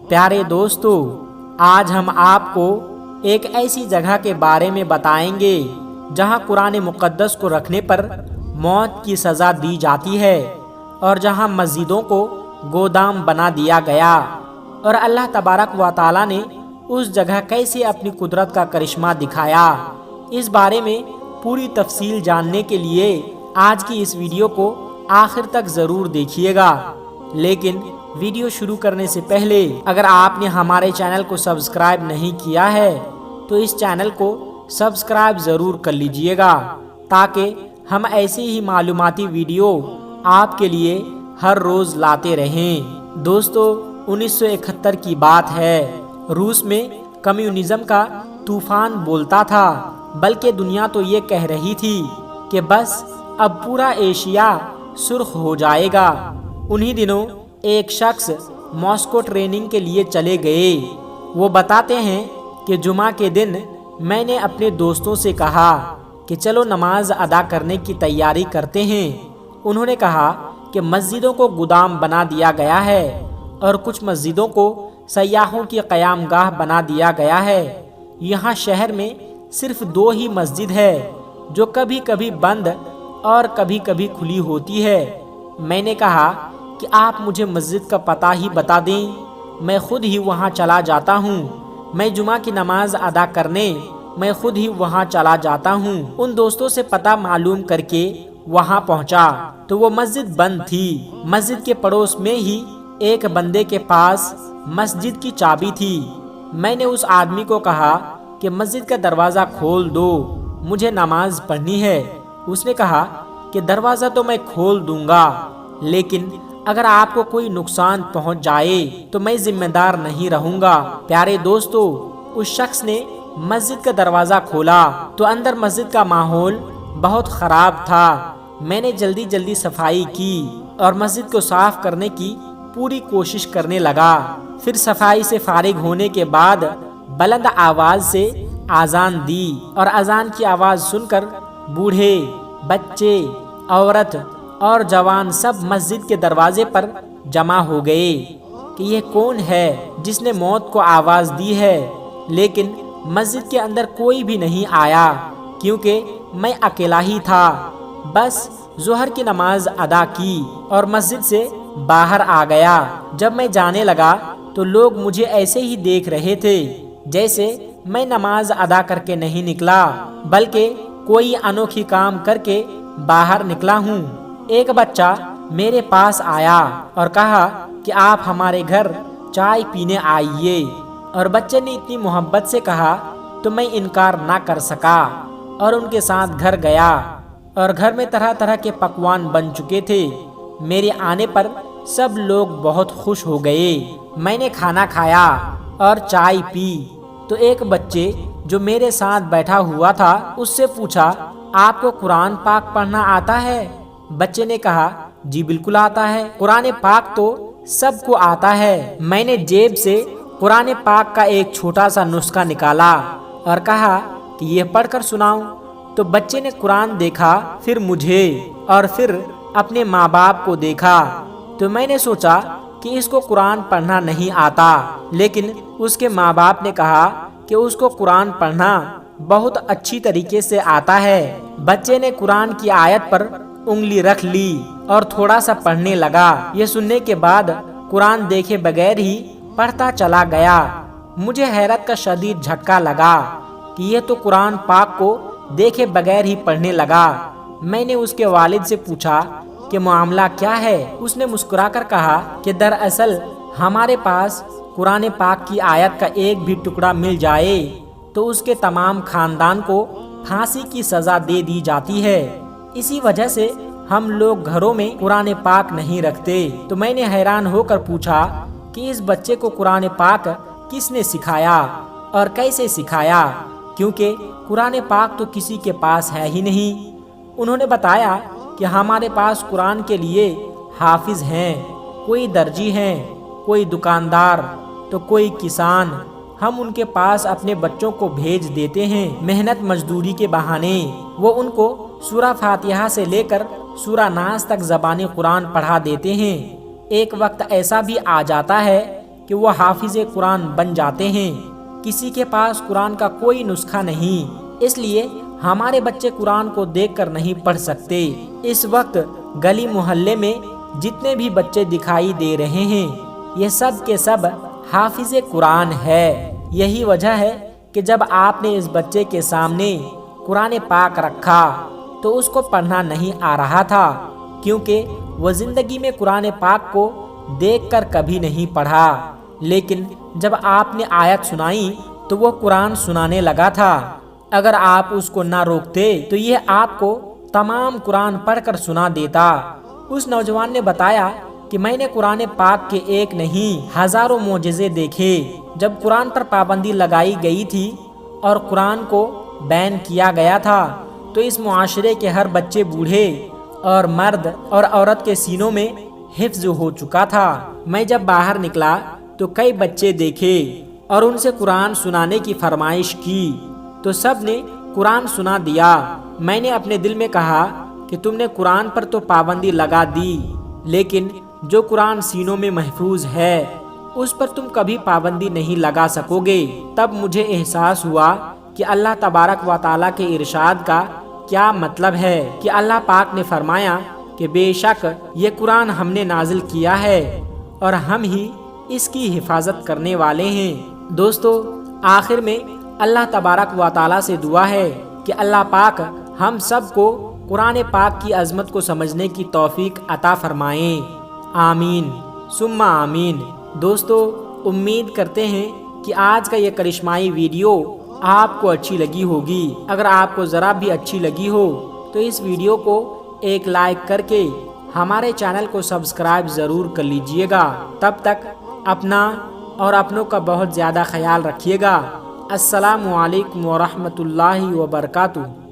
پیارے دوستو، آج ہم آپ کو ایک ایسی جگہ کے بارے میں بتائیں گے جہاں قرآن مقدس کو رکھنے پر موت کی سزا دی جاتی ہے، اور جہاں مسجدوں کو گودام بنا دیا گیا، اور اللہ تبارک و تعالیٰ نے اس جگہ کیسے اپنی قدرت کا کرشمہ دکھایا۔ اس بارے میں پوری تفصیل جاننے کے لیے آج کی اس ویڈیو کو آخر تک ضرور دیکھیے گا۔ لیکن ویڈیو شروع کرنے سے پہلے اگر آپ نے ہمارے چینل کو سبسکرائب نہیں کیا ہے تو اس چینل کو سبسکرائب ضرور کر لیجئے گا، تاکہ ہم ایسی ہی معلوماتی ویڈیو آپ کے لیے ہر روز لاتے رہیں۔ دوستو، 1971 کی بات ہے۔ روس میں کمیونزم کا طوفان بولتا تھا، بلکہ دنیا تو یہ کہہ رہی تھی کہ بس اب پورا ایشیا سرخ ہو جائے گا۔ انہی دنوں ایک شخص ماسکو ٹریننگ کے لیے چلے گئے۔ وہ بتاتے ہیں کہ جمعہ کے دن میں نے اپنے دوستوں سے کہا کہ چلو نماز ادا کرنے کی تیاری کرتے ہیں۔ انہوں نے کہا کہ مسجدوں کو گودام بنا دیا گیا ہے، اور کچھ مسجدوں کو سیاحوں کی قیام گاہ بنا دیا گیا ہے۔ یہاں شہر میں صرف 2 ہی مسجد ہے جو کبھی کبھی بند اور کبھی کبھی کھلی ہوتی ہے۔ میں نے کہا کہ آپ مجھے مسجد کا پتہ ہی بتا دیں، میں خود ہی وہاں چلا جاتا ہوں۔ میں جمعہ کی نماز ادا کرنے میں خود ہی وہاں چلا جاتا ہوں۔ ان دوستوں سے پتہ معلوم کر کے وہاں پہنچا تو وہ مسجد بند تھی۔ مسجد کے پڑوس میں ہی ایک بندے کے پاس مسجد کی چابی تھی۔ میں نے اس آدمی کو کہا کہ مسجد کا دروازہ کھول دو، مجھے نماز پڑھنی ہے۔ اس نے کہا کہ دروازہ تو میں کھول دوں گا، لیکن اگر آپ کو کوئی نقصان پہنچ جائے تو میں ذمہ دار نہیں رہوں گا۔ پیارے دوستو، اس شخص نے مسجد کا دروازہ کھولا تو اندر مسجد کا ماحول بہت خراب تھا۔ میں نے جلدی صفائی کی اور مسجد کو صاف کرنے کی پوری کوشش کرنے لگا۔ پھر صفائی سے فارغ ہونے کے بعد بلند آواز سے اذان دی، اور اذان کی آواز سن کر بوڑھے، بچے، عورت اور جوان سب مسجد کے دروازے پر جمع ہو گئے کہ یہ کون ہے جس نے موت کو آواز دی ہے۔ لیکن مسجد کے اندر کوئی بھی نہیں آیا، کیونکہ میں اکیلا ہی تھا۔ بس ظہر کی نماز ادا کی اور مسجد سے باہر آ گیا۔ جب میں جانے لگا تو لوگ مجھے ایسے ہی دیکھ رہے تھے جیسے میں نماز ادا کر کے نہیں نکلا، بلکہ کوئی انوکھی کام کر کے باہر نکلا ہوں۔ ایک بچہ میرے پاس آیا اور کہا کہ آپ ہمارے گھر چائے پینے آئیے، اور بچے نے اتنی محبت سے کہا تو میں انکار نہ کر سکا اور ان کے ساتھ گھر گیا، اور گھر میں طرح طرح کے پکوان بن چکے تھے۔ میرے آنے پر سب لوگ بہت خوش ہو گئے۔ میں نے کھانا کھایا اور چائے پی تو ایک بچے جو میرے ساتھ بیٹھا ہوا تھا اس سے پوچھا، آپ کو قرآن پاک پڑھنا آتا ہے؟ بچے نے کہا، جی بالکل آتا ہے، قرآن پاک تو سب کو آتا ہے۔ میں نے جیب سے قرآن پاک کا ایک چھوٹا سا نسخہ نکالا اور کہا کہ یہ پڑھ کر سناؤں۔ تو بچے نے قرآن دیکھا، پھر مجھے، اور پھر اپنے ماں باپ کو دیکھا۔ تو میں نے سوچا کہ اس کو قرآن پڑھنا نہیں آتا، لیکن اس کے ماں باپ نے کہا کہ اس کو قرآن پڑھنا بہت اچھی طریقے سے آتا ہے۔ بچے نے قرآن کی آیت پر انگلی رکھ لی اور تھوڑا سا پڑھنے لگا۔ یہ سننے کے بعد قرآن دیکھے بغیر ہی پڑھتا چلا گیا۔ مجھے حیرت کا شدید جھٹکا لگا کہ یہ تو قرآن پاک کو دیکھے بغیر ہی پڑھنے لگا۔ میں نے اس کے والد سے پوچھا کہ معاملہ کیا ہے؟ اس نے مسکرا کر کہا کہ دراصل ہمارے پاس قرآن پاک کی آیت کا ایک بھی ٹکڑا مل جائے تو اس کے تمام خاندان کو پھانسی کی سزا دے دی جاتی ہے، اسی وجہ سے ہم لوگ گھروں میں قرآن پاک نہیں رکھتے۔ تو میں نے حیران ہو کر پوچھا کہ اس بچے کو قرآن پاک کس نے سکھایا اور کیسے سکھایا، کیونکہ قرآن پاک تو کسی کے پاس ہے ہی نہیں۔ انہوں نے بتایا کہ ہمارے پاس قرآن کے لیے حافظ ہیں، کوئی درجی ہیں، کوئی دکاندار تو کوئی کسان۔ ہم ان کے پاس اپنے بچوں کو بھیج دیتے ہیں محنت مزدوری کے بہانے۔ وہ ان کو سورہ فاتحہ سے لے کر سورہ ناس تک زبان قرآن پڑھا دیتے ہیں۔ ایک وقت ایسا بھی آ جاتا ہے کہ وہ حافظ قرآن بن جاتے ہیں۔ کسی کے پاس قرآن کا کوئی نسخہ نہیں، اس لیے ہمارے بچے قرآن کو دیکھ کر نہیں پڑھ سکتے۔ اس وقت گلی محلے میں جتنے بھی بچے دکھائی دے رہے ہیں، یہ سب کے سب حافظ قرآن ہے۔ یہی وجہ ہے کہ جب آپ نے اس بچے کے سامنے قرآن پاک رکھا تو اس کو پڑھنا نہیں آ رہا تھا، کیونکہ وہ زندگی میں قرآن پاک کو دیکھ کر کبھی نہیں پڑھا۔ لیکن جب آپ نے آیت سنائی تو وہ قرآن سنانے لگا تھا۔ اگر آپ اس کو نہ روکتے تو یہ آپ کو تمام قرآن پڑھ کر سنا دیتا۔ اس نوجوان نے بتایا کہ میں نے قرآن پاک کے ایک نہیں ہزاروں معجزے دیکھے۔ جب قرآن پر پابندی لگائی گئی تھی اور قرآن کو بین کیا گیا تھا تو اس معاشرے کے ہر بچے، بوڑھے اور مرد اور عورت کے سینوں میں حفظ ہو چکا تھا۔ میں جب باہر نکلا تو کئی بچے دیکھے اور ان سے قرآن سنانے کی فرمائش کی تو سب نے قرآن سنا دیا۔ میں نے اپنے دل میں کہا کہ تم نے قرآن پر تو پابندی لگا دی، لیکن جو قرآن سینوں میں محفوظ ہے اس پر تم کبھی پابندی نہیں لگا سکو گے۔ تب مجھے احساس ہوا کہ اللہ تبارک و تعالیٰ کے ارشاد کا کیا مطلب ہے کہ اللہ پاک نے فرمایا کہ بے شک یہ قرآن ہم نے نازل کیا ہے اور ہم ہی اس کی حفاظت کرنے والے ہیں۔ دوستو، آخر میں اللہ تبارک و تعالیٰ سے دعا ہے کہ اللہ پاک ہم سب کو قرآن پاک کی عظمت کو سمجھنے کی توفیق عطا فرمائیں۔ آمین ثم آمین۔ دوستو، امید کرتے ہیں کہ آج کا یہ کرشمائی ویڈیو آپ کو اچھی لگی ہوگی۔ اگر آپ کو ذرا بھی اچھی لگی ہو تو اس ویڈیو کو ایک لائک کر کے ہمارے چینل کو سبسکرائب ضرور کر لیجئے گا۔ تب تک اپنا اور اپنوں کا بہت زیادہ خیال رکھیے گا۔ السلام علیکم ورحمۃ اللہ وبرکاتہ۔